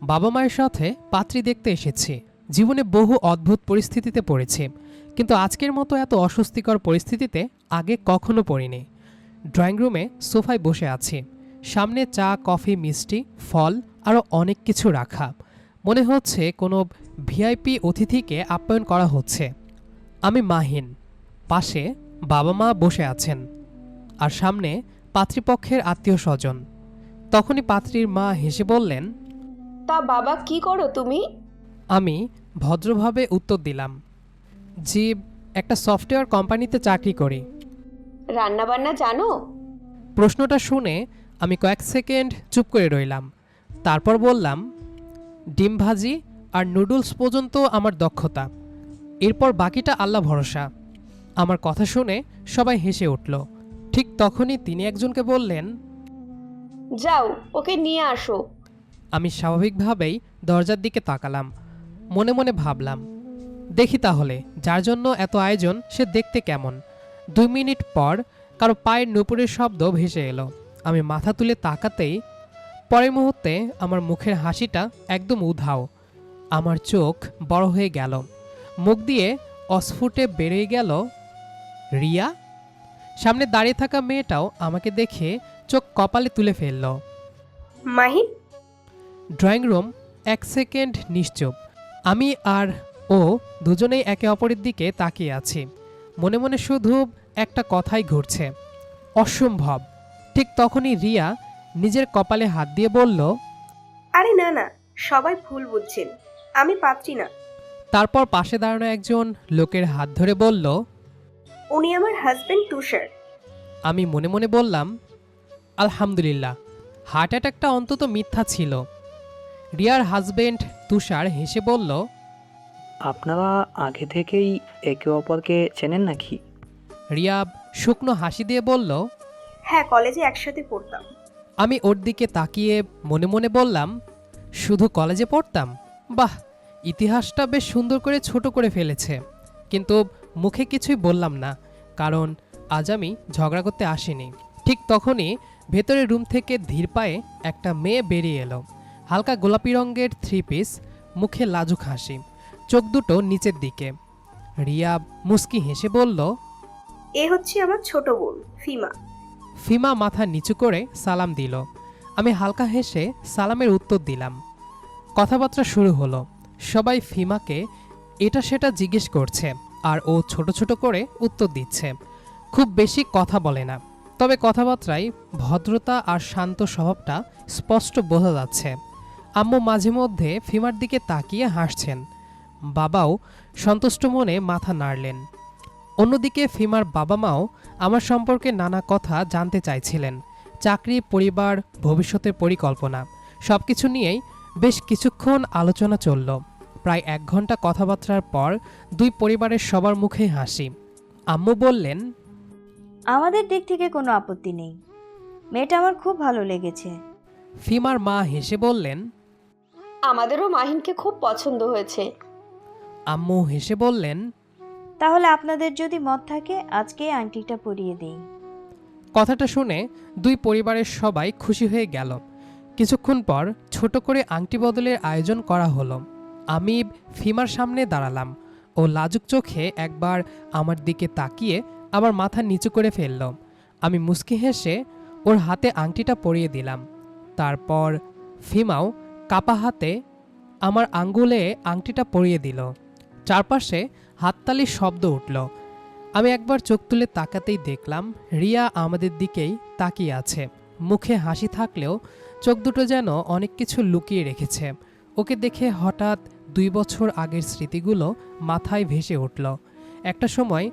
বাবা মায়ের সাথে পাত্রী দেখতে এসেছি। জীবনে বহু অদ্ভুত পরিস্থিতিতে পড়েছি, কিন্তু আজকের মতো এত অস্বস্তিকর পরিস্থিতিতে আগে কখনো পড়িনি। ড্রয়িং রুমে সোফায় বসে আছি, সামনে চা, কফি, মিষ্টি, ফল আরও অনেক কিছু রাখা। মনে হচ্ছে কোনো ভিআইপি অতিথিকে আপ্যায়ন করা হচ্ছে। আমি মাহিন, পাশে বাবা মা বসে আছেন, আর সামনে পাত্রীপক্ষের আত্মীয় স্বজন। তখনই পাত্রীর মা হেসে বললেন, তা বাবা কি করো তুমি? আমি ভদ্রভাবে উত্তর দিলাম, জি, একটা সফটওয়্যার কোম্পানিতে চাকরি করি। রান্না বান্না জানো? প্রশ্নটা শুনে আমি কয়েক সেকেন্ড চুপ করে রইলাম, তারপর বললাম, ডিম ভাজি আর নুডলস পর্যন্ত আমার দক্ষতা, এরপর বাকিটা আল্লাহ ভরসা। আমার কথা শুনে সবাই হেসে উঠল। ঠিক তখনই তিনি একজনকে বললেন, যাও ওকে নিয়ে আসো। আমি স্বাভাবিকভাবেই দরজার দিকে তাকালাম। মনে মনে ভাবলাম, দেখি তাহলে যার জন্য এত আয়োজন সে দেখতে কেমন। 2 মিনিট পর কারো পায়ের নুপুরের শব্দ ভেসে এলো। আমি মাথা তুলে তাকাতেই পরের মুহূর্তে আমার মুখের হাসিটা একদম উধাও। আমার চোখ বড় হয়ে গেল, মুখ দিয়ে অস্ফুটে বেরিয়ে গেল, রিয়া। সামনে দাঁড়িয়ে থাকা মেয়েটাও আমাকে দেখে চোখ কপালে তুলে ফেলল। মাহিন। ড্রয়িং রুম 1 সেকেন্ড নিশ্চুপ। আমি আর ও দুজনেই একে অপরের দিকে তাকিয়ে আছি। মনে মনে শুধু একটা কথাই ঘুরছে, অসম্ভব। ঠিক তখনই রিয়া নিজের কপালে হাত দিয়ে বলল, আরে না না, সবাই ভুল বুঝছেন, আমি পাত্রী না। তারপর পাশে দাঁড়ানো একজন লোকের হাত ধরে বলল, উনি আমার হাজবেন্ড তুষার। আমি মনে মনে বললাম, আলহামদুলিল্লাহ, হার্ট অ্যাটাকটা অন্তত মিথ্যা ছিল। রিয়ার হাজবেন্ড তুষার হেসে বলল, আপনারা আগে থেকেই একে অপরকে চেনেন নাকি? রিয়া শুকনো হাসি দিয়ে বলল, হ্যাঁ, কলেজে একসাথে পড়তাম। আমি ওর দিকে তাকিয়ে মনে মনে বললাম, শুধু কলেজে পড়তাম? বাহ, ইতিহাসটা বেশ সুন্দর করে ছোট করে ফেলেছে। কিন্তু মুখে কিছুই বললাম না, কারণ আজ আমি ঝগড়া করতে আসিনি। ঠিক তখনই ভেতরের রুম থেকে ধীর পায়ে একটা মেয়ে বেরিয়ে এলো। হালকা গোলাপি রঙের 3 পিস, মুখে লাজুক হাসি, চোখ দুটো নিচের দিকে। রিয়া মুস্কি হেসে বলল, এ হচ্ছে আমার ছোট বোন ফিমা। ফিমা মাথা নিচু করে সালাম দিল। আমি হালকা হেসে সালামের উত্তর দিলাম। কথাবার্তা শুরু হলো। সবাই ফিমাকে এটা সেটা জিজ্ঞেস করছে, আর ও ছোট ছোট করে উত্তর দিচ্ছে। খুব বেশি কথা বলে না, তবে কথাবার্তায় ভদ্রতা আর শান্ত স্বভাবটা স্পষ্ট বোঝা যাচ্ছে। আম্মু মাঝে মধ্যে ফিমার দিকে তাকিয়ে হাসছেন, বাবাও সন্তুষ্ট মনে মাথা নাড়লেন। অন্যদিকে ফিমার বাবা মাও আমার সম্পর্কে নানা কথা জানতে চাইছিলেন। চাকরি, পরিবার, ভবিষ্যতের পরিকল্পনা সবকিছু নিয়েই বেশ কিছুক্ষণ আলোচনা চলল। প্রায় 1 ঘন্টা কথাবার্তার পর 2 পরিবারের সবার মুখেই হাসি। আম্মু বললেন, আমাদের দিক থেকে কোনো আপত্তি নেই, মেয়েটা আমার খুব ভালো লেগেছে। ফিমার মা হেসে বললেন, আমাদেরও মাহিনকে খুব পছন্দ হয়েছে। আম্মু হেসে বললেন, তাহলে আপনাদের যদি মত থাকে আজকেই আংটিটা পরিয়ে দেই। কথাটা শুনে 2 পরিবারের সবাই খুশি হয়ে গেল। কিছুক্ষণ পর ছোট করে আংটি বদলের আয়োজন করা হলো। আমি ফিমার সামনে দাঁড়ালাম। ও লাজুক চোখে একবার আমার দিকে তাকিয়ে আবার মাথা নিচু করে ফেলল। আমি মুচকি হেসে ওর হাতে আংটিটা পরিয়ে দিলাম। তারপর ফিমাও কাপা হাতে আমার আঙ্গুলে আংটিটা পরিয়ে দিল। চারপাশে হাততালির শব্দ উঠল। আমি একবার চোখ তুলে তাকাতেই দেখলাম রিয়া আমাদের দিকেই তাকিয়ে আছে। মুখে হাসি থাকলেও চোখ দুটো যেন অনেক কিছু লুকিয়ে রেখেছে। ওকে দেখে হঠাৎ 2 বছর আগের স্মৃতিগুলো মাথায় ভেসে উঠল। একটা সময়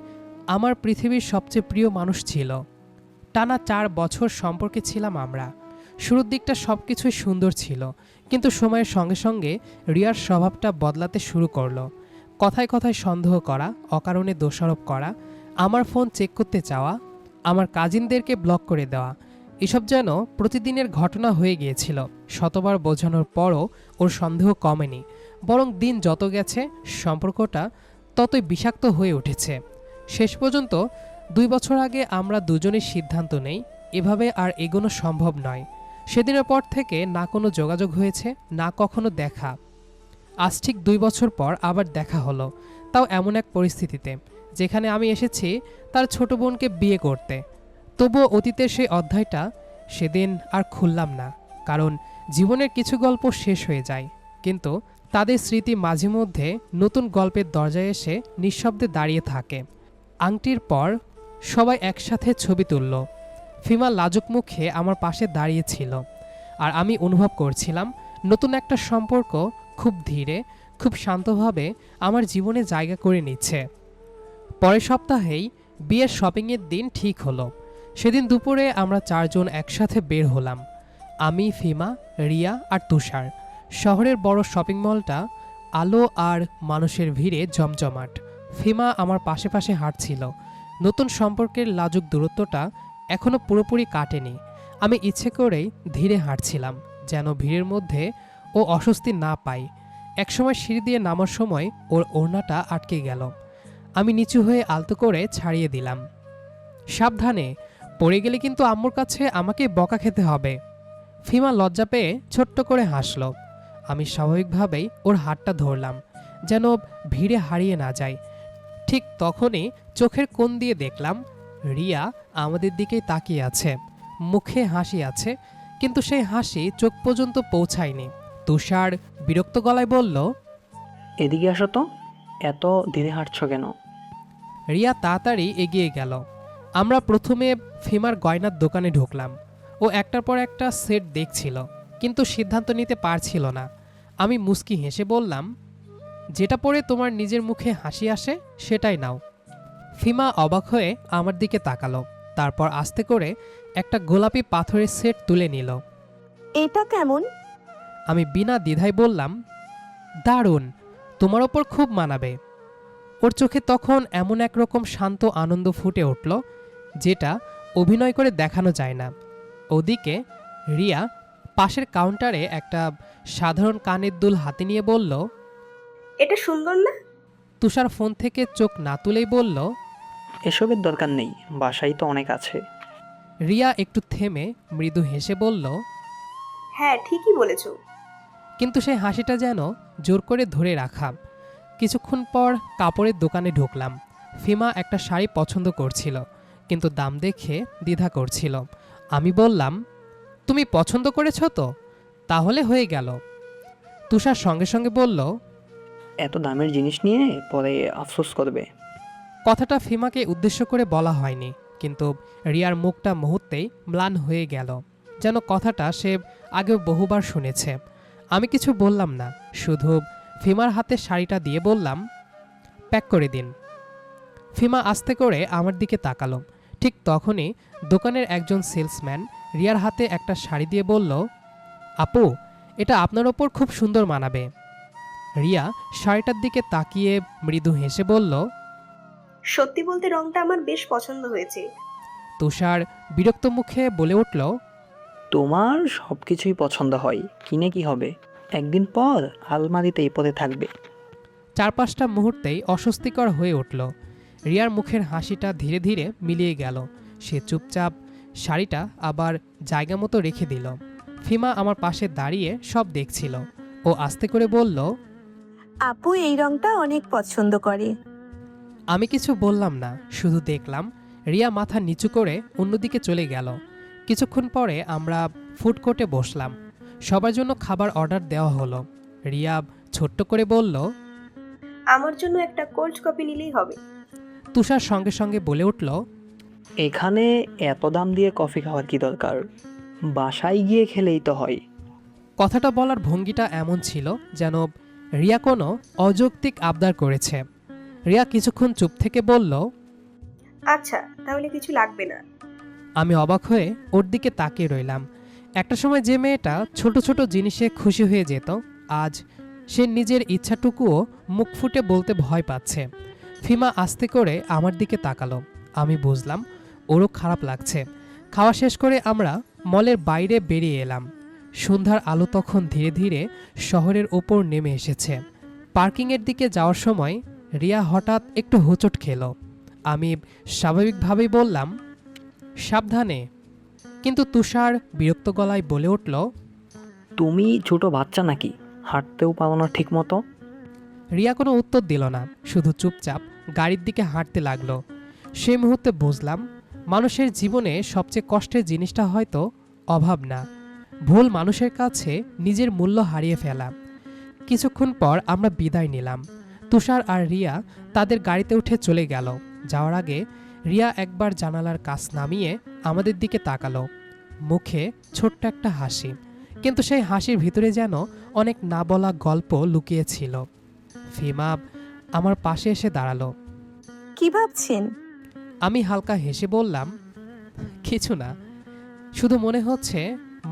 আমার পৃথিবীর সবচেয়ে প্রিয় মানুষ ছিল। টানা 4 বছর সম্পর্কে ছিলাম আমরা। শুরুর দিকটা সব কিছুই সুন্দর ছিল, কিন্তু সময়ের সঙ্গে সঙ্গে রিয়ার স্বভাবটা বদলাতে শুরু করলো। কথায় কথায় সন্দেহ করা, অকারণে দোষারোপ করা, আমার ফোন চেক করতে চাওয়া, আমার কাজিনদেরকে ব্লক করে দেওয়া, এসব যেন প্রতিদিনের ঘটনা হয়ে গিয়েছিল। শতবার বোঝানোর পরও ওর সন্দেহ কমেনি, বরং দিন যত গেছে সম্পর্কটা ততই বিষাক্ত হয়ে উঠেছে। শেষ পর্যন্ত 2 বছর আগে আমরা দুজনেই সিদ্ধান্ত নেই এভাবে আর এগোনো সম্ভব নয়। সেদিনের পর থেকে না কোনো যোগাযোগ হয়েছে, না কখনো দেখা। আজ ঠিক 2 বছর পর আবার দেখা হলো, তাও এমন এক পরিস্থিতিতে যেখানে আমি এসেছি তার ছোট বোনকে বিয়ে করতে। তবুও অতীতের সেই অধ্যায়টা সেদিন আর খুললাম না, কারণ জীবনের কিছু গল্প শেষ হয়ে যায়, কিন্তু তাদের স্মৃতি মাঝে মধ্যে নতুন গল্পের দরজায় এসে নিঃশব্দে দাঁড়িয়ে থাকে। আংটির পর সবাই একসাথে ছবি তুলল। ফিমা লাজুক মুখে আমার পাশে দাঁড়িয়েছিল, আর আমি অনুভব করছিলাম নতুন একটা সম্পর্ক খুব ধীরে, খুব শান্তভাবে আমার জীবনে জায়গা করে নিচ্ছে। পরের সপ্তাহেই বিয়ের শপিংয়ের দিন ঠিক হলো। সেদিন দুপুরে আমরা 4 জন একসাথে বের হলাম। আমি, ফিমা, রিয়া আর তুষার। শহরের বড় শপিং মলটা আলো আর মানুষের ভিড়ে জমজমাট। ফিমা আমার পাশে পাশে হাঁটছিল। নতুন সম্পর্কের লাজুক দূরত্বটা এখনও পুরোপুরি কাটেনি। আমি ইচ্ছে করেই ধীরে হাঁটছিলাম, যেন ভিড়ের মধ্যে ও অস্বস্তি না পায়। একসময় সিঁড়ি দিয়ে নামার সময় ওর ওড়নাটা আটকে গেল। আমি নিচু হয়ে আলতো করে ছাড়িয়ে দিলাম। সাবধানে, পড়ে গেলে কিন্তু আম্মুর কাছে আমাকে বকা খেতে হবে। ফিমা লজ্জা পেয়ে ছোট্ট করে হাসল। আমি স্বাভাবিকভাবেই ওর হাতটা ধরলাম, যেন ভিড়ে হারিয়ে না যায়। ঠিক তখনই চোখের কোণ দিয়ে দেখলাম রিয়া আমাদের দিকেই তাকিয়ে আছে। মুখে হাসি আছে, কিন্তু সেই হাসি চোখ পর্যন্ত পৌঁছায়নি। তুষার বিরক্ত গলায় বলল, এদিকে আসো তো, এত ধীরে হাঁটছো কেন? রিয়া তাড়াতাড়ি এগিয়ে গেল। আমরা প্রথমে ফিমার গয়নার দোকানে ঢুকলাম। ও একটার পর একটা সেট দেখছিল, কিন্তু সিদ্ধান্ত নিতে পারছিল না। আমি মুচকি হেসে বললাম, যেটা পরে তোমার নিজের মুখে হাসি আসে সেটাই নাও। ফিমা অবাক হয়ে আমার দিকে তাকালো, তারপর আস্তে করে একটা গোলাপি পাথরের সেট তুলে নিল। এটা কেমন? আমি বিনা দ্বিধায় বললাম, দারুণ, তোমার ওপর খুব মানাবে। ওর চোখে তখন এমন একরকম শান্ত আনন্দ ফুটে উঠল, যেটা অভিনয় করে দেখানো যায় না। ওদিকে রিয়া পাশের কাউন্টারে একটা সাধারণ কানের দুল হাতে নিয়ে বলল, এটা সুন্দর না? তুষার ফোন থেকে চোখ না তুলেই বলল। এসবের দরকার নেই, বাসায় তো অনেক আছে। রিয়া একটু থেমে মৃদু হেসে বলল, হ্যাঁ, ঠিকই বলেছো। কিন্তু সেই হাসিটা যেন জোর করে ধরে রাখা। কিছুক্ষণ পর কাপড়ের দোকানে ঢুকলাম। ফিমা একটা শাড়ি পছন্দ করছিল, কিন্তু দাম দেখে দ্বিধা করছিল। আমি বললাম, তুমি পছন্দ করেছো তো, তাহলে হয়ে গেল। তুষার সঙ্গে সঙ্গে বলল, এত দামের জিনিস নিয়ে পরে আফসোস করবে। কথাটা ফিমাকে উদ্দেশ্য করে বলা হয়নি, কিন্তু রিয়ার মুখটা মুহূর্তেই ম্লান হয়ে গেল, যেন কথাটা সে আগেও বহুবার শুনেছে। আমি কিছু বললাম না, শুধু ফিমার হাতে শাড়িটা দিয়ে বললাম, প্যাক করে দিন। ফিমা আস্তে করে আমার দিকে তাকালো। ঠিক তখনই দোকানের একজন সেলসম্যান রিয়ার হাতে একটা শাড়ি দিয়ে বলল, আপু, এটা আপনার ওপর খুব সুন্দর মানাবে। রিয়া শাড়িটার দিকে তাকিয়ে মৃদু হেসে বলল, সত্যি বলতে রংটা আমার বেশ পছন্দ হয়েছে। তুষার বিরক্ত মুখে বলে উঠল, তোমার সব কিছুই পছন্দ হয়, কিনে কি হবে? একদিন পর আলমারিতেই পরে থাকবে। 4-5টা মুহূর্তেই অস্বস্তিকর হয়ে উঠল। রিয়ার মুখের হাসিটা ধীরে ধীরে মিলিয়ে গেল। সে চুপচাপ শাড়িটা আবার জায়গা মতো রেখে দিল। ফিমা আমার পাশে দাঁড়িয়ে সব দেখছিল। ও আস্তে করে বলল, আপু এই রংটা অনেক পছন্দ করে। আমি কিছু বললাম না, শুধু দেখলাম রিয়া মাথা নিচু করে অন্যদিকে চলে গেল। কিছুক্ষণ পরে আমরা ফুড কোর্টে বসলাম। সবার জন্য খাবার অর্ডার দেওয়া হলো। রিয়া ছোট্ট করে বলল, আমার জন্য একটা কোল্ড কফি নিলেই হবে। তুষার সঙ্গে সঙ্গে বলে উঠল, এখানে এত দাম দিয়ে কফি খাওয়ার কি দরকার? বাসায় গিয়ে খেলেই তো হয়। কথাটা বলার ভঙ্গিটা এমন ছিল যেন রিয়া কোনো অযৌক্তিক আবদার করেছে। রিয়া কিছুক্ষণ চুপ থেকে বলল, আচ্ছা, তাহলে কিছু লাগবে না। আমি অবাক হয়ে ওর দিকে তাকিয়ে রইলাম। একটা সময় যে মেয়েটা ছোট ছোট জিনিসে খুশি হয়ে যেত, আজ সে নিজের ইচ্ছাটুকুও মুখ ফুটে বলতে ভয় পাচ্ছে। ফিমা আস্তে করে আমার দিকে তাকালো। আমি বুঝলাম ওরও খারাপ লাগছে। খাওয়া শেষ করে আমরা মলের বাইরে বেরিয়ে এলাম। সন্ধ্যার আলো তখন ধীরে ধীরে শহরের ওপর নেমে এসেছে। পার্কিংয়ের দিকে যাওয়ার সময় রিয়া হঠাৎ একটু হোঁচট খেল। আমি স্বাভাবিকভাবেই বললাম, সাবধানে। কিন্তু তুষার বিরক্ত গলায় বলে উঠল, তুমি ছোট বাচ্চা নাকি? হাঁটতেও পারো না ঠিক মতো। রিয়া কোনো উত্তর দিল না, শুধু চুপচাপ গাড়ির দিকে হাঁটতে লাগলো। সেই মুহূর্তে বুঝলাম, মানুষের জীবনে সবচেয়ে কষ্টের জিনিসটা হয়তো অভাব না, ভুল মানুষের কাছে নিজের মূল্য হারিয়ে ফেলা। কিছুক্ষণ পর আমরা বিদায় নিলাম। তুষার আর রিয়া তাদের গাড়িতে উঠে চলে গেল। যাওয়ার আগে রিয়া একবার জানালার কাছ নামিয়ে আমাদের দিকে তাকালো, মুখে ছোট্ট একটা হাসি, কিন্তু সেই হাসির ভিতরে যেন অনেক না বলা গল্প লুকিয়ে ছিল। ফিমা আমার পাশে এসে দাঁড়ালো। কি ভাবছেন? আমি হালকা হেসে বললাম, কিছু না, শুধু মনে হচ্ছে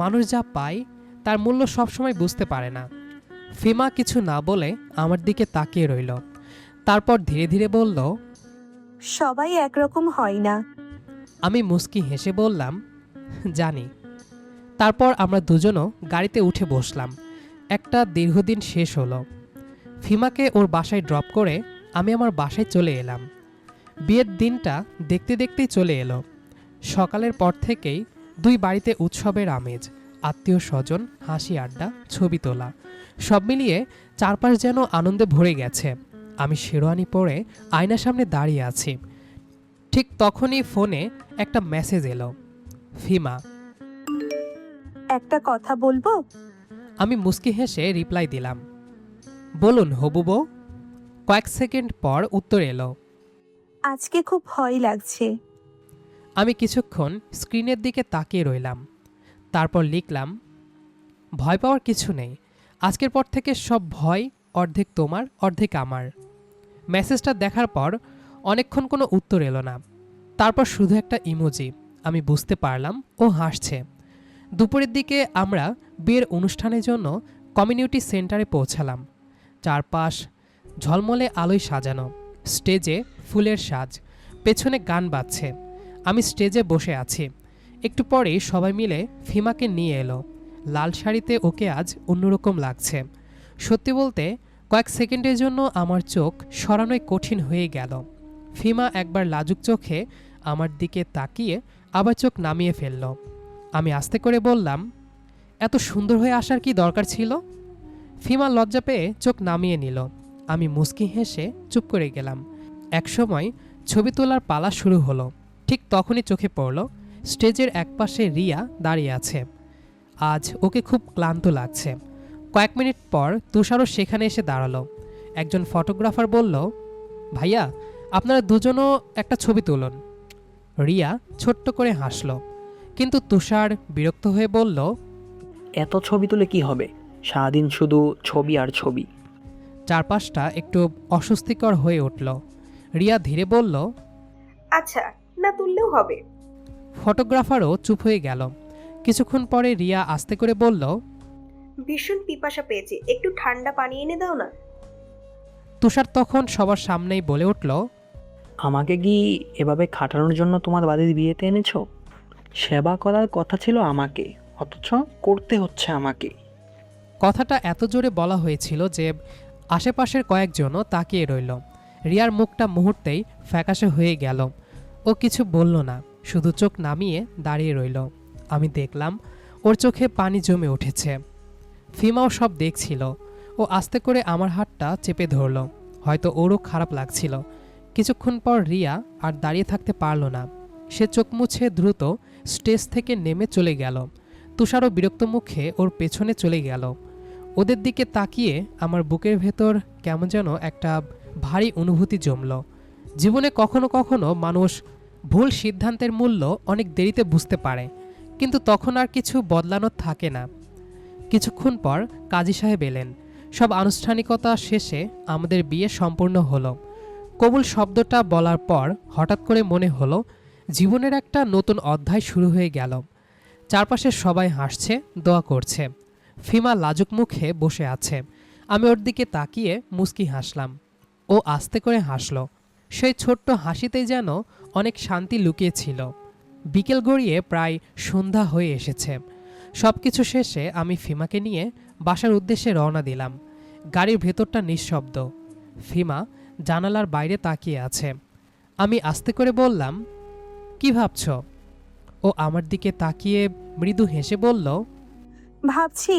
মানুষ যা পায় তার মূল্য সবসময় বুঝতে পারে না। ফিমা কিছু না বলে আমার দিকে তাকিয়ে রইল, তারপর ধীরে ধীরে বলল, সবাই একরকম হয় না। আমি মুচকি হেসে বললাম, জানি। তারপর আমরা দুজনও গাড়িতে উঠে বসলাম। একটা দীর্ঘদিন শেষ হলো। ফিমাকে ওর বাসায় ড্রপ করে আমি আমার বাসায় চলে এলাম। বিয়ের দিনটা দেখতে দেখতেই চলে এলো। সকালের পর থেকেই দুই বাড়িতে উৎসবের আমেজ, আত্মীয় স্বজন, হাসি আড্ডা, ছবি তোলা, সব মিলিয়ে চারপাশ যেন আনন্দে ভরে গেছে। আমি শেরওয়ানি পরে আয়নার সামনে দাঁড়িয়ে আছি। ঠিক তখনই ফোনে একটা মেসেজ এলো, ফিমা। একটা কথা বলবো? আমি মুচকি হেসে রিপ্লাই দিলাম, বলুন হবু বউ। কয়েক সেকেন্ড পর উত্তর এলো, আজকে খুব ভয় লাগছে। আমি কিছুক্ষণ স্ক্রিনের দিকে তাকিয়ে রইলাম, তারপর লিখলাম, ভয় পাওয়ার কিছু নেই। আজকের পর থেকে সব ভয় অর্ধেক তোমার অর্ধেক আমার। মেসেজটা দেখার পর অনেকক্ষণ কোনো উত্তর এলো না, তারপর শুধু একটা ইমোজি। আমি বুঝতে পারলাম ও হাসছে। দুপুরের দিকে আমরা বিয়ের অনুষ্ঠানের জন্য কমিউনিটি সেন্টারে পৌঁছালাম। চারপাশ ঝলমলে আলোয় সাজানো, স্টেজে ফুলের সাজ, পেছনে গান বাজছে। আমি স্টেজে বসে আছি। একটু পরেই সবাই মিলে ফিমাকে নিয়ে এলো। লাল শাড়িতে ওকে আজ অন্যরকম লাগছে। সত্যি বলতে কয়েক সেকেন্ডের জন্য আমার চোখ সরানোই কঠিন হয়ে গেল। ফিমা একবার লাজুক চোখে আমার দিকে তাকিয়ে আবার চোখ নামিয়ে ফেলল। আমি আস্তে করে বললাম, এত সুন্দর হয়ে আসার কি দরকার ছিল? ফিমা লজ্জা পেয়ে চোখ নামিয়ে নিল। আমি মুচকি হেসে চুপ করে গেলাম। একসময় ছবি তোলার পালা শুরু হলো। ঠিক তখনই চোখে পড়ল স্টেজের একপাশে রিয়া দাঁড়িয়ে আছে। আজ ওকে খুব ক্লান্ত লাগছে। কয়েক মিনিট পর তুষারও সেখানে এসে দাঁড়ালো। একজন ফটোগ্রাফার বলল, ভাইয়া আপনারা দুজনও একটা ছবি তুলুন। রিয়া ছোট্ট করে হাসল, কিন্তু তুষার বিরক্ত হয়ে বলল, এত ছবি তুলে কি হবে? সারাদিন শুধু ছবি আর ছবি। চারপাশটা একটু অস্বস্তিকর হয়ে উঠল। রিয়া ধীরে বলল, আচ্ছা, না তুললেও হবে। ফটোগ্রাফারও চুপ হয়ে গেল। কিছুক্ষণ পরে রিয়া আস্তে করে বলল, ভীষণ পিপাসা পেয়েছে, একটু ঠান্ডা পানি এনে দাও না। তুষার তখন সবার সামনেই বলে উঠল, আমাকে কি এভাবে খাটানোর জন্য তোমার বাড়ির বিয়েতে এনেছো? সেবা করার কথা ছিল আমাকে, অথচ করতে হচ্ছে আমাকে। কথাটা এত জোরে বলা হয়েছিল যে আশেপাশের কয়েকজনও তাকিয়ে রইল। রিয়ার মুখটা মুহূর্তেই ফ্যাকাশে হয়ে গেল। ও কিছু বলল না, শুধু চোখ নামিয়ে দাঁড়িয়ে রইল। আমি দেখলাম ওর চোখে পানি জমে উঠেছে। ফিমাও সব দেখছিল। ও আস্তে করে আমার হাতটা চেপে ধরল, হয়তো ওরও খারাপ লাগছিল। কিছুক্ষণ পর রিয়া আর দাঁড়িয়ে থাকতে পারল না। সে চোখ মুছে দ্রুত স্টেজ থেকে নেমে চলে গেল। তুষারও বিরক্ত মুখে ওর পেছনে চলে গেল। ওদের দিকে তাকিয়ে আমার বুকের ভেতর কেমন যেন একটা ভারী অনুভূতি জমল। জীবনে কখনো কখনো মানুষ ভুল সিদ্ধান্তের মূল্য অনেক দেরিতে বুঝতে পারে, কিন্তু তখন আর কিছু বদলানোর থাকে না। কিছুক্ষণ পর কাজী সাহেব এলেন। সব আনুষ্ঠানিকতা শেষে আমাদের বিয়ে সম্পূর্ণ হলো। কবুল শব্দটা বলার পর হঠাৎ করে মনে হলো জীবনের একটা নতুন অধ্যায় শুরু হয়ে গেল। চারপাশে সবাই হাসছে, দোয়া করছে। ফিমা লাজুক মুখে বসে আছে। আমি ওর দিকে তাকিয়ে মুচকি হাসলাম। ও আস্তে করে হাসল। সেই ছোট্ট হাসিতেই যেন অনেক শান্তি লুকিয়েছিল। বিকেল গড়িয়ে প্রায় সন্ধ্যা হয়ে এসেছে। সব কিছু শেষে আমি ফিমাকে নিয়ে বাসার উদ্দেশ্যে রওনা দিলাম। গাড়ির ভেতরটা নিঃশব্দ। ফিমা জানালার বাইরে তাকিয়ে আছে। আমি আস্তে করে বললাম, কি ভাবছ? ও আমার দিকে তাকিয়ে মৃদু হেসে বলল, ভাবছি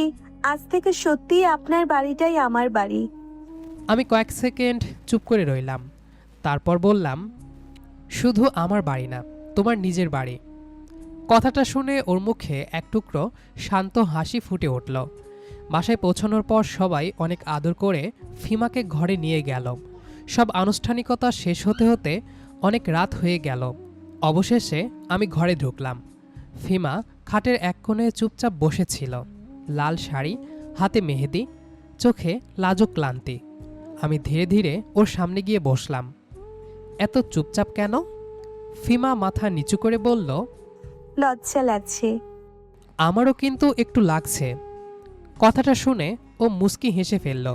আজ থেকে সত্যিই আপনার বাড়িটাই আমার বাড়ি। আমি কয়েক সেকেন্ড চুপ করে রইলাম। তারপর বললাম, শুধু আমার বাড়ি না, তোমার নিজের বাড়ি। কথাটা শুনে ওর মুখে এক টুকরো শান্ত হাসি ফুটে উঠল। বাসায় পৌঁছানোর পর সবাই অনেক আদর করে ফিমাকে ঘরে নিয়ে গেল। সব আনুষ্ঠানিকতা শেষ হতে হতে অনেক রাত হয়ে গেল। অবশেষে আমি ঘরে ঢুকলাম। ফিমা খাটের এক কোণে চুপচাপ বসেছিল, লাল শাড়ি, হাতে মেহেদি, চোখে লাজুক ক্লান্তি। আমি ধীরে ধীরে ওর সামনে গিয়ে বসলাম। এত চুপচাপ কেন? ফিমা মাথা নিচু করে বলল, লজ্জা লাগছে। আমারও কিন্তু একটু লাগছে। কথাটা শুনে ও মুচকি হেসে ফেলল।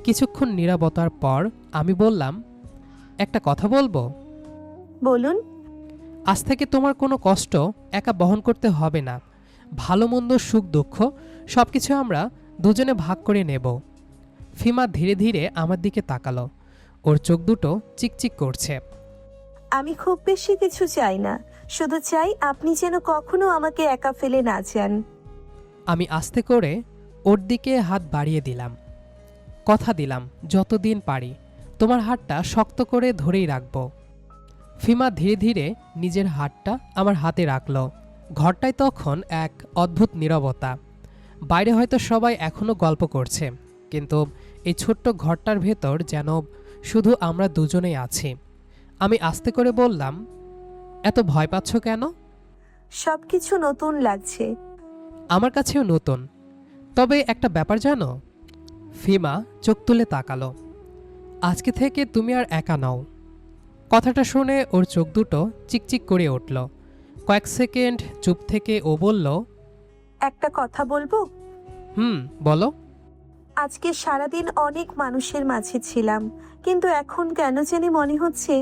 কিছুক্ষণ নীরবতার পর আমি বললাম, একটা কথা বলবো? বলুন। আজ থেকে তোমার কোনো কষ্ট একা বহন করতে হবে না। ভালো মন্দ, সুখ দুঃখ সব কিছু আমরা দুজনে ভাগ করে নেব। ফিমা ধীরে ধীরে আমার দিকে তাকালো। ওর চোখ দুটো চিকচিক করছে। আমি খুব বেশি কিছু চাই না, শুধু চাই আপনি যেন কখনো আমাকে একা ফেলে না যান। আমি আস্তে করে ওর দিকে হাত বাড়িয়ে দিলাম। কথা দিলাম যতদিন পারি তোমার হাতটা শক্ত করে ধরেই রাখব। ফিমা ধীরে ধীরে নিজের হাতটা আমার হাতে রাখল। ঘরটায় তখন এক অদ্ভুত নীরবতা। বাইরে হয়তো সবাই এখনো গল্প করছে, কিন্তু এই ছোট্ট ঘরটার ভেতর যেন শুধু আমরা দুজনেই আছি। আমি আস্তে করে বললাম, এত ভয় পাচ্ছ কেন? সবকিছু নতুন লাগছে। আমার কাছেও নতুন। তবে একটা ব্যাপার জানো? ফিমা চোখ তুলে তাকালো। আজকে থেকে তুমি আর একা নও। কথাটা শুনে ওর চোখ দুটো চিকচিক করে উঠল। কয়েক সেকেন্ড চুপ থেকে ও বলল, একটা কথা বলবো? বলো। আজকে সারাদিন অনেক মানুষের মাঝে ছিলাম, কিন্তু এখন কেন জানি মনে হচ্ছে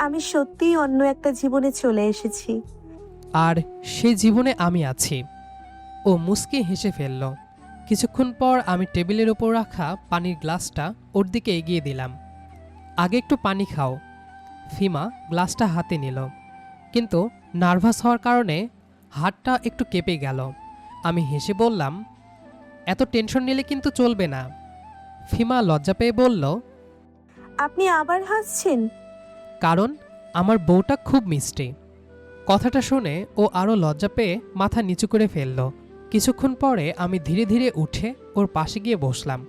আমি সত্যিই অন্য একটা জীবনে চলে এসেছি। আর সেই জীবনে আমি আছি। ও মুচকি হেসে ফেলল। কিছুক্ষণ পর আমি টেবিলের ওপর রাখা পানির গ্লাসটা ওর দিকে এগিয়ে দিলাম। আগে একটু পানি খাও। ফিমা গ্লাসটা হাতে নিল, কিন্তু নার্ভাস হওয়ার কারণে হাতটা একটু কেঁপে গেল। আমি হেসে বললাম, এত টেনশন নিলে কিন্তু চলবে না। ফিমা লজ্জা পেয়ে বলল, আপনি আবার হাসছেন? কারণ আমার বউটা খুব মিষ্টি। কথাটা শুনে ও আরও লজ্জা পেয়ে মাথা নিচু করে ফেলল। কিছুক্ষণ পরে আমি ধীরে ধীরে উঠে ওর পাশে গিয়ে বসলাম।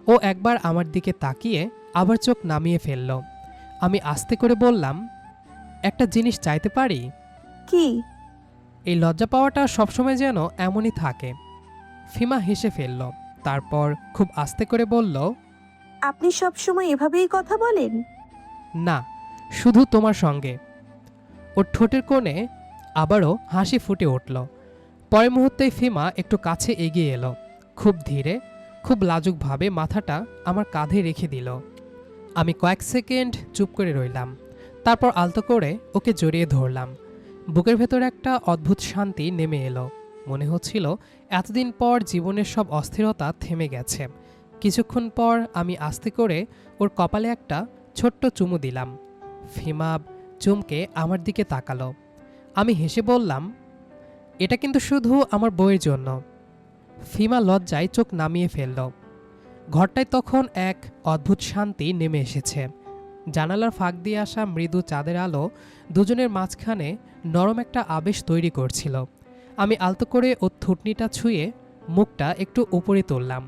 ও একবার আমার দিকে তাকিয়ে আবার চোখ নামিয়ে ফেলল। আমি আস্তে করে বললাম, একটা জিনিস চাইতে পারি? কি? এই লজ্জা পাওয়াটা সবসময় যেন এমনই থাকে। ফিমা হেসে ফেলল। তারপর খুব আস্তে করে বলল, আপনি সব সময় এভাবেই কথা বলেন? না, শুধু তোমার সঙ্গে। ওর ঠোঁটের কোণে আবারও হাসি ফুটে উঠল। পরের মুহূর্তেই ফিমা একটু কাছে এগিয়ে এলো। খুব ধীরে, খুব লাজুকভাবে মাথাটা আমার কাঁধে রেখে দিল। আমি কয়েক সেকেন্ড চুপ করে রইলাম। তারপর আলতো করে ওকে জড়িয়ে ধরলাম। বুকের ভেতর একটা অদ্ভুত শান্তি নেমে এলো। মনে হচ্ছিল এতদিন পর জীবনের সব অস্থিরতা থেমে গেছে। কিছুক্ষণ পর আমি আস্তে করে ওর কপালে একটা ছোট্ট চুমু দিলাম। ফিমা চুমকে আমার দিকে তাকালো। আমি হেসে বললাম, এটা কিন্তু শুধু আমার বউয়ের জন্য। ফিমা লজ্জায় চোখ নামিয়ে ফেলল। ঘরটায় তখন এক অদ্ভুত শান্তি নেমে এসেছে। জানালার ফাঁক দিয়ে আসা মৃদু চাঁদের আলো দুজনের মাঝখানে নরম একটা আবেশ তৈরি করছিল। আমি আলতো করে ওর থুতনিটা ছুঁয়ে মুখটা একটু উপরে তুললাম।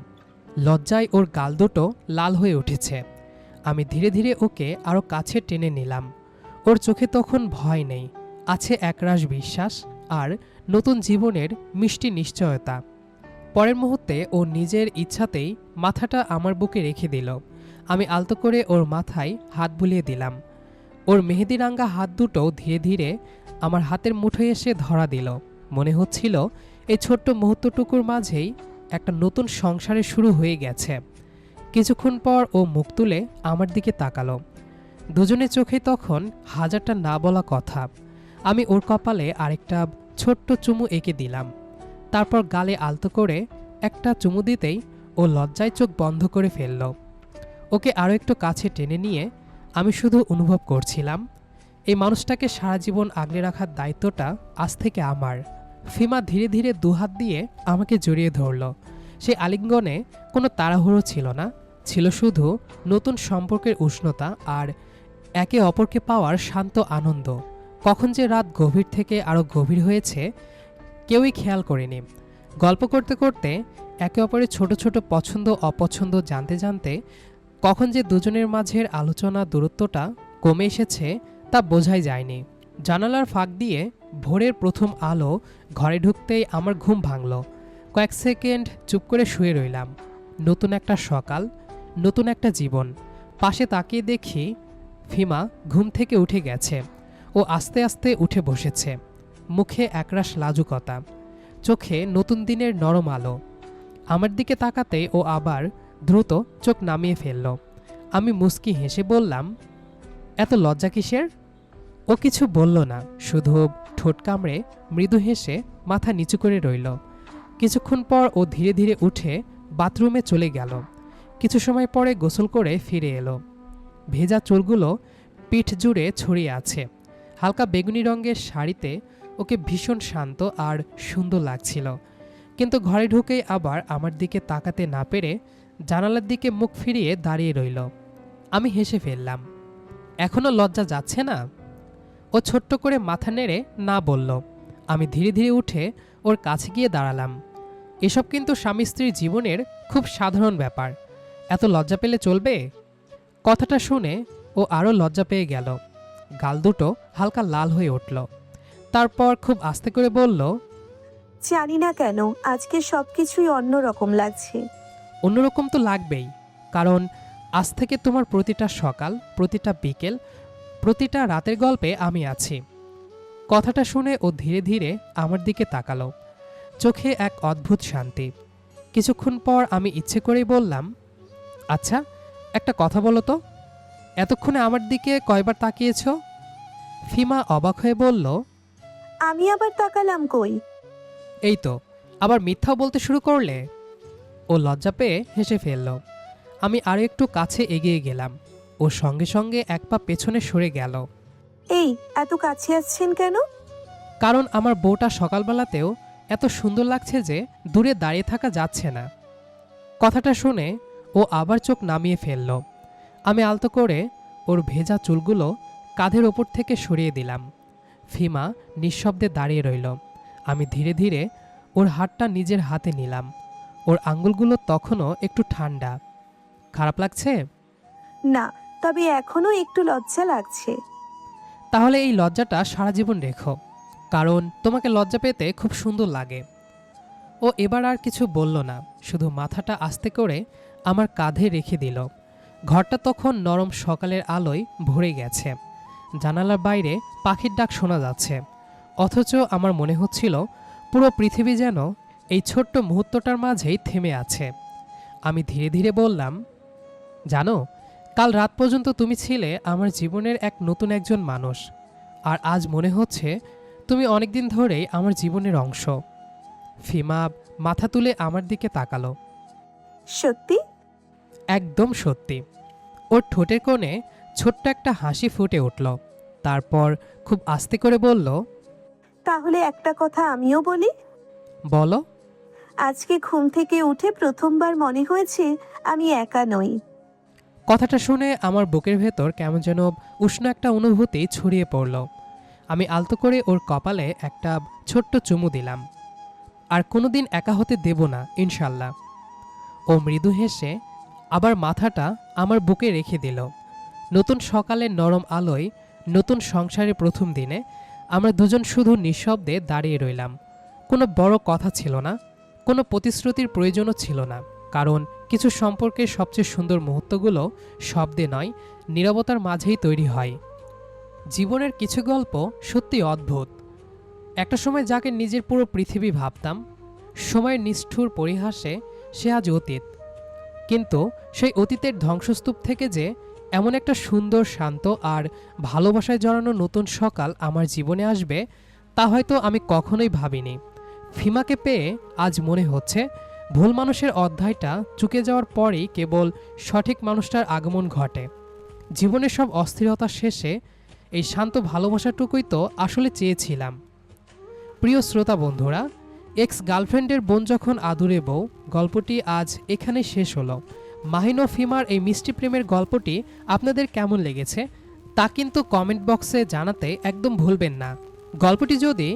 লজ্জায় ওর গাল দুটো লাল হয়ে উঠেছে। আমি ধীরে ধীরে ওকে আরও কাছে টেনে নিলাম। ওর চোখে তখন ভয় নেই, আছে একরাশ বিশ্বাস আর নতুন জীবনের মিষ্টি নিশ্চয়তা। পরের মুহূর্তে ও নিজের ইচ্ছাতেই মাথাটা আমার বুকে রেখে দিল। আমি আলতো করে ওর মাথায় হাত বুলিয়ে দিলাম। ওর মেহেদি রাঙ্গা হাত দুটো ধীরে ধীরে আমার হাতের মুঠোয় এসে ধরা দিল। মনে হচ্ছিল এই ছোট্ট মুহূর্তটুকুর মাঝেই একটা নতুন সংসারের শুরু হয়ে গেছে। কিছুক্ষণ পর ও মুখ তুলে আমার দিকে তাকালো। দুজনের চোখে তখন হাজারটা না বলা কথা। আমি ওর কপালে আরেকটা ছোট্ট চুমু এঁকে দিলাম। তারপর গালে আলতো করে একটা চুমু দিতেই ও লজ্জায় চোখ বন্ধ করে ফেলল। ওকে আরও একটু কাছে টেনে নিয়ে আমি শুধু অনুভব করছিলাম এই মানুষটাকে সারা জীবন আগলে রাখার দায়িত্বটা আজ থেকে আমার। ফিমা ধীরে ধীরে দুহাত দিয়ে আমাকে জড়িয়ে ধরল। সেই আলিঙ্গনে কোনো তাড়াহুড়ো ছিল না, ছিল শুধু নতুন সম্পর্কের উষ্ণতা আর একে অপরকে পাওয়ার শান্ত আনন্দ। কখন যে রাত গভীর থেকে আরও গভীর হয়েছে কেউই খেয়াল করেনি। গল্প করতে করতে একে অপরের ছোট ছোট পছন্দ অপছন্দ জানতে জানতে কখন যে দুজনের মাঝের আলোচনা দূরত্বটা কমে এসেছে তা বোঝাই যায়নি। জানালার ফাঁক দিয়ে ভোরের প্রথম আলো ঘরে ঢুকতেই আমার ঘুম ভাঙল। কয়েক সেকেন্ড চুপ করে শুয়ে রইলাম। নতুন একটা সকাল, নতুন একটা জীবন। পাশে তাকিয়ে দেখি ফিমা ঘুম থেকে উঠে গেছে। ও আস্তে আস্তে উঠে বসেছে, মুখে একরাশ লাজুকতা, চোখে নতুন দিনের নরম আলো। আমার দিকে তাকাতে ও আবার দ্রুত চোখ নামিয়ে ফেলল। আমি মুচকি হেসে বললাম, এত লজ্জা কিসের? ও কিছু বলল না, শুধু ঠোঁট কামড়ে মৃদু হেসে মাথা নিচু করে রইল। কিছুক্ষণ পর ও ধীরে ধীরে উঠে বাথরুমে চলে গেল। কিছু সময় পরে গোসল করে ফিরে এলো। ভেজা চুলগুলো পিঠ জুড়ে ছড়িয়ে আছে। হালকা বেগুনি রঙের শাড়িতে ওকে ভীষণ শান্ত আর সুন্দর লাগছিল। কিন্তু ঘরে ঢুকেই আবার আমার দিকে তাকাতে না পেরে জানালার দিকে মুখ ফিরিয়ে দাঁড়িয়ে রইল। আমি হেসে ফেললাম। এখনও লজ্জা যাচ্ছে না? ও ছোট্ট করে মাথা নেড়ে না বলল। আমি ধীরে ধীরে উঠে ওর কাছে গিয়ে দাঁড়ালাম। এসব কিন্তু স্বামী স্ত্রীর জীবনের খুব সাধারণ ব্যাপার, এত লজ্জা পেলে চলবে? কথাটা শুনে ও আরও লজ্জা পেয়ে গেল। গাল দুটো হালকা লাল হয়ে উঠল। তারপর খুব আস্তে করে বলল, জানি না কেন আজকে সবকিছুই অন্যরকম লাগছে। অন্যরকম তো লাগবেই, কারণ আজ থেকে তোমার প্রতিটা সকাল, প্রতিটা বিকেল, প্রতিটা রাতের গল্পে আমি আছি। কথাটা শুনে ও ধীরে ধীরে আমার দিকে তাকালো, চোখে এক অদ্ভুত শান্তি। কিছুক্ষণ পর আমি ইচ্ছে করেই বললাম, আচ্ছা একটা কথা বলো তো, এতক্ষণে আমার দিকে কয়বার তাকিয়েছ? ফিমা অবাক হয়ে বলল, আমি আবার তাকালাম কই? এই তো, আবার মিথ্যাও বলতে শুরু করলে। ও লজ্জা পেয়ে হেসে ফেলল। আমি আরও একটু কাছে এগিয়ে গেলাম। ও সঙ্গে সঙ্গে এক পা পেছনে সরে গেল। এই এত কাছে আসছেন কেন? কারণ আমার বউটা সকালবেলাতেও এত সুন্দর লাগছে যে দূরে দাঁড়িয়ে থাকা যাচ্ছে না। কথাটা শুনে ও আবার চোখ নামিয়ে ফেলল। আমি আলতো করে ওর ভেজা চুলগুলো কাঁধের ওপর থেকে সরিয়ে দিলাম। ফিমা নিঃশব্দে দাঁড়িয়ে রইল। আমি ধীরে ধীরে ওর হাতটা নিজের হাতে নিলাম। ওর আঙ্গুলগুলো তখনও একটু ঠান্ডা। খারাপ লাগছে? না, তবে এখনো একটু লজ্জা লাগছে। তাহলে এই লজ্জাটা সারা জীবন রেখো, কারণ তোমাকে লজ্জা পেতে খুব সুন্দর লাগে। ও এবার আর কিছু বলল না, শুধু মাথাটা আস্তে করে আমার কাঁধে রেখে দিল। ঘরটা তখন নরম সকালের আলোয় ভরে গেছে। জানালার বাইরে পাখির ডাক শোনা যাচ্ছে, অথচ আমার মনে হচ্ছিল পুরো পৃথিবী যেন এই ছোট্ট মুহূর্তটার মাঝেই থেমে আছে। আমি ধীরে ধীরে বললাম, জানো, কাল রাত পর্যন্ত তুমি ছিলে আমার জীবনের এক নতুন একজন মানুষ, আর আজ মনে হচ্ছে তুমি অনেকদিন ধরেই আমার জীবনের অংশ। ফিমা মাথা তুলে আমার দিকে তাকালো। সত্যি? একদম সত্যি। ওর ঠোঁটের কোণে ছোট্ট একটা হাসি ফুটে উঠল। তারপর খুব আস্তে করে বলল, তাহলে একটা কথা আমিও বলি। বলো। আজকে ঘুম থেকে উঠে প্রথমবার মনে হয়েছে আমি একা নই। কথাটা শুনে আমার বুকের ভেতর কেমন যেন উষ্ণ একটা অনুভূতি ছড়িয়ে পড়ল। আমি আলতো করে ওর কপালে একটা ছোট্ট চুমু দিলাম। আর কোনোদিন একা হতে দেব না, ইনশাল্লাহ। ও মৃদু হেসে আবার মাথাটা আমার বুকে রেখে দিল। নতুন সকালের নরম আলোয়, নতুন সংসারের প্রথম দিনে আমরা দুজন শুধু নিঃশব্দে দাঁড়িয়ে রইলাম। কোনো বড় কথা ছিল না, কোনো প্রতিশ্রুতির প্রয়োজনও ছিল না, কারণ কিছু সম্পর্কের সবচেয়ে সুন্দর মুহূর্তগুলো শব্দে নয়, নীরবতার মাঝেই তৈরি হয়। জীবনের কিছু গল্প সত্যি অদ্ভুত। একটা সময় যাকে নিজের পুরো পৃথিবী ভাবতাম, সময়ের নিষ্ঠুর পরিহাসে সে আজ অতীত। কিন্তু সেই অতীতের ধ্বংসস্তূপ থেকে যে এমন একটা সুন্দর, শান্ত আর ভালোবাসায় জড়ানো নতুন সকাল আমার জীবনে আসবে, তা হয়তো আমি কখনোই ভাবিনি। ফিমাকে পেয়ে আজ মনে হচ্ছে ভুল মানুষের অধ্যায়টা চুকে যাওয়ার পরেই কেবল সঠিক মানুষটার আগমন ঘটে। জীবনের সব অস্থিরতা শেষে এই শান্ত ভালোবাসাটুকুই তো আসলে চেয়েছিলাম। প্রিয় শ্রোতা বন্ধুরা, এক্স গার্লফ্রেন্ডের বোন যখন আদুরে বউ গল্পটি আজ এখানে শেষ হলো। মাহিন ও ফিমার এই মিষ্টি প্রেমের গল্পটি আপনাদের কেমন লেগেছে তা কিন্তু কমেন্ট বক্সে জানাতে একদম ভুলবেন না। গল্পটি যদি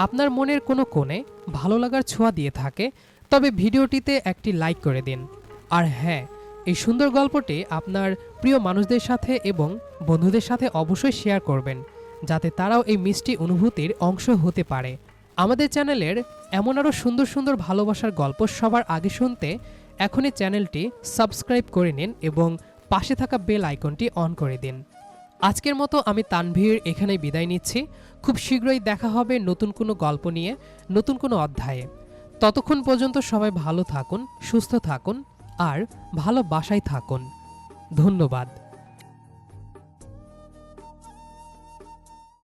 আপনার মনের কোনো কোণে ভালো লাগার ছোঁয়া দিয়ে থাকে তবে ভিডিওটিতে একটি লাইক করে দিন। আর হ্যাঁ, এই সুন্দর গল্পটি আপনার প্রিয় মানুষদের সাথে এবং বন্ধুদের সাথে অবশ্যই শেয়ার করবেন, যাতে তারাও এই মিষ্টি অনুভূতির অংশ হতে পারে। আমাদের চ্যানেলের এমন আরও সুন্দর সুন্দর ভালোবাসার গল্প সবার আগে শুনতে এখনই চ্যানেলটি সাবস্ক্রাইব করে নিন এবং পাশে থাকা বেল আইকনটি অন করে দিন। আজকের মতো আমি তানভীর এখানেই বিদায় নিচ্ছি। খুব শীঘ্রই দেখা হবে নতুন কোনো গল্প নিয়ে, নতুন কোনো অধ্যায়ে। ততক্ষণ পর্যন্ত সবাই ভালো থাকুন, সুস্থ থাকুন আর ভালোবাসায় থাকুন। ধন্যবাদ।